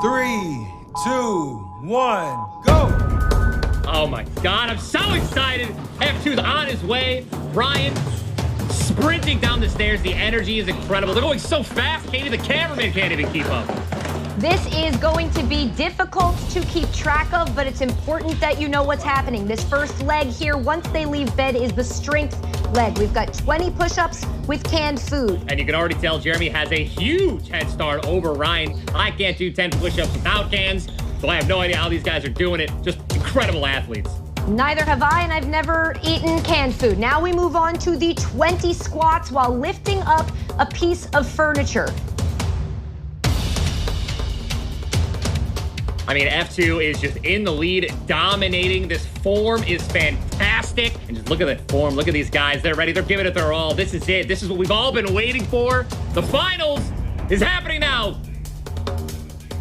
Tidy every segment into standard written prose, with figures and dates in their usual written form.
3, 2, 1, go! Oh my God, I'm so excited. F2's on his way. Ryan sprinting down the stairs. The energy is incredible. They're going so fast, Katie, the cameraman can't even keep up. This is going to be difficult to keep track of, but it's important that you know what's happening. This first leg here, once they leave bed, is the strength leg. We've got 20 push-ups with canned food. And you can already tell Jeremy has a huge head start over Ryan. I can't do 10 push-ups without cans, so I have no idea how these guys are doing it. Just incredible athletes. Neither have I, and I've never eaten canned food. Now we move on to the 20 squats while lifting up a piece of furniture. I mean, F2 is just in the lead, dominating. This form is fantastic. And just look at that form. Look at these guys. They're ready. They're giving it their all. This is it. This is what we've all been waiting for. The finals is happening now.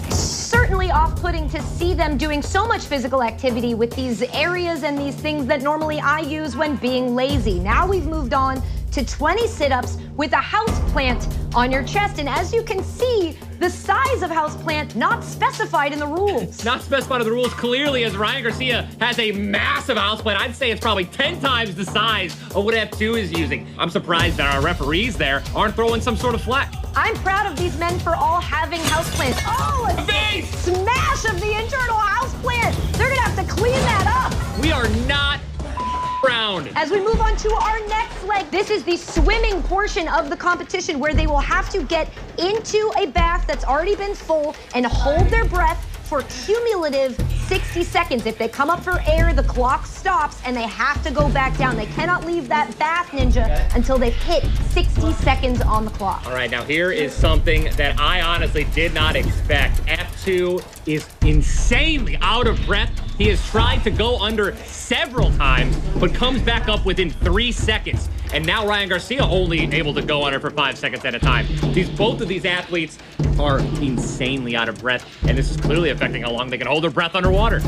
Certainly off-putting to see them doing so much physical activity with these areas and these things that normally I use when being lazy. Now we've moved on to 20 sit-ups with a house plant on your chest. And as you can see, the size of house plant not specified in the rules. Not specified in the rules, clearly, as Ryan Garcia has a massive house plant. I'd say it's probably 10 times the size of what F2 is using. I'm surprised that our referees there aren't throwing some sort of flag. I'm proud of these men for all having house plants. Oh, a smash of the internal house plant. They're gonna have to clean that up. We are not round. As we move on to our next leg, this is the swimming portion of the competition where they will have to get into a bath that's already been full and hold their breath for cumulative 60 seconds. If they come up for air, the clock stops and they have to go back down. They cannot leave that bath, Ninja, until they've hit 60 seconds on the clock. All right, now here is something that I honestly did not expect. F2 is insanely out of breath. He has tried to go under several times, but comes back up within 3 seconds. And now Ryan Garcia only able to go under for 5 seconds at a time. Both of these athletes are insanely out of breath, and this is clearly affecting how long they can hold their breath underwater.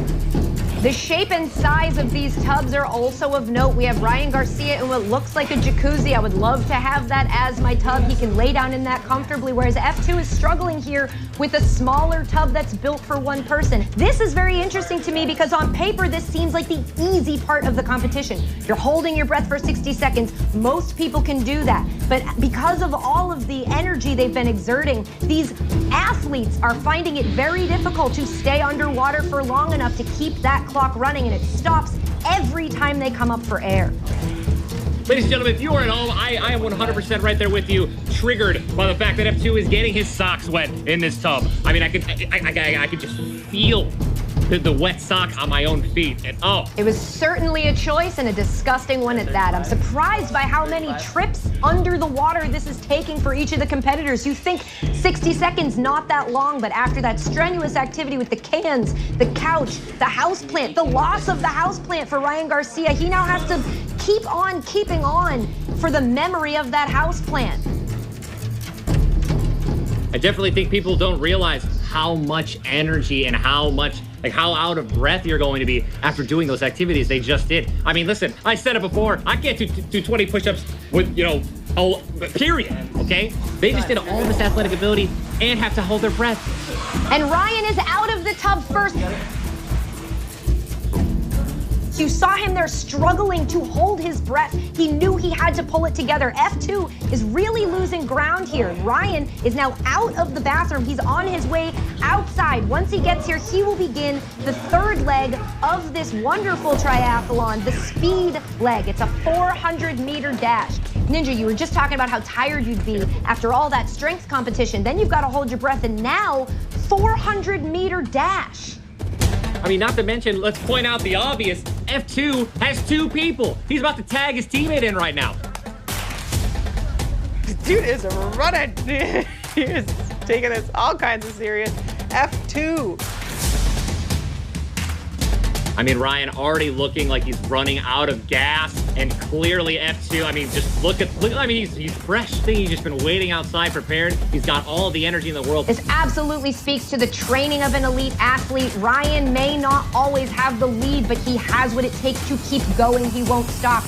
The shape and size of these tubs are also of note. We have Ryan Garcia in what looks like a jacuzzi. I would love to have that as my tub. He can lay down in that comfortably, whereas F2 is struggling here with a smaller tub that's built for one person. This is very interesting to me because on paper, this seems like the easy part of the competition. You're holding your breath for 60 seconds. Most people can do that. But because of all of the energy they've been exerting, these athletes are finding it very difficult to stay underwater for long enough to keep that clock running, and it stops every time they come up for air. Ladies and gentlemen, if you are at home, I am 100% right there with you, triggered by the fact that F2 is getting his socks wet in this tub. I mean, I could just feel the wet sock on my own feet, and oh. It was certainly a choice and a disgusting one at that. I'm surprised by how many trips under the water this is taking for each of the competitors. You think 60 seconds, not that long, but after that strenuous activity with the cans, the couch, the houseplant, the loss of the houseplant for Ryan Garcia, he now has to keep on keeping on for the memory of that houseplant. I definitely think people don't realize how much energy and how out of breath you're going to be after doing those activities they just did. I mean, listen, I said it before, I can't do 20 push-ups with, period, okay? They just did all this athletic ability and have to hold their breath. And Ryan is out of the tub first. You saw him there struggling to hold his breath. He knew he had to pull it together. F2 is really losing ground here. Ryan is now out of the bathroom. He's on his way outside. Once he gets here, he will begin the third leg of this wonderful triathlon, the speed leg. It's a 400-meter dash. Ninja, you were just talking about how tired you'd be after all that strength competition. Then you've got to hold your breath, and now 400-meter dash. I mean, not to mention, let's point out the obvious, F2 has 2 people. He's about to tag his teammate in right now. Dude is running. He is taking this all kinds of serious. F2. I mean, Ryan already looking like he's running out of gas, and clearly F2, I mean, just look, I mean, he's fresh thing. He's just been waiting outside prepared. He's got all the energy in the world. This absolutely speaks to the training of an elite athlete. Ryan may not always have the lead, but he has what it takes to keep going. He won't stop.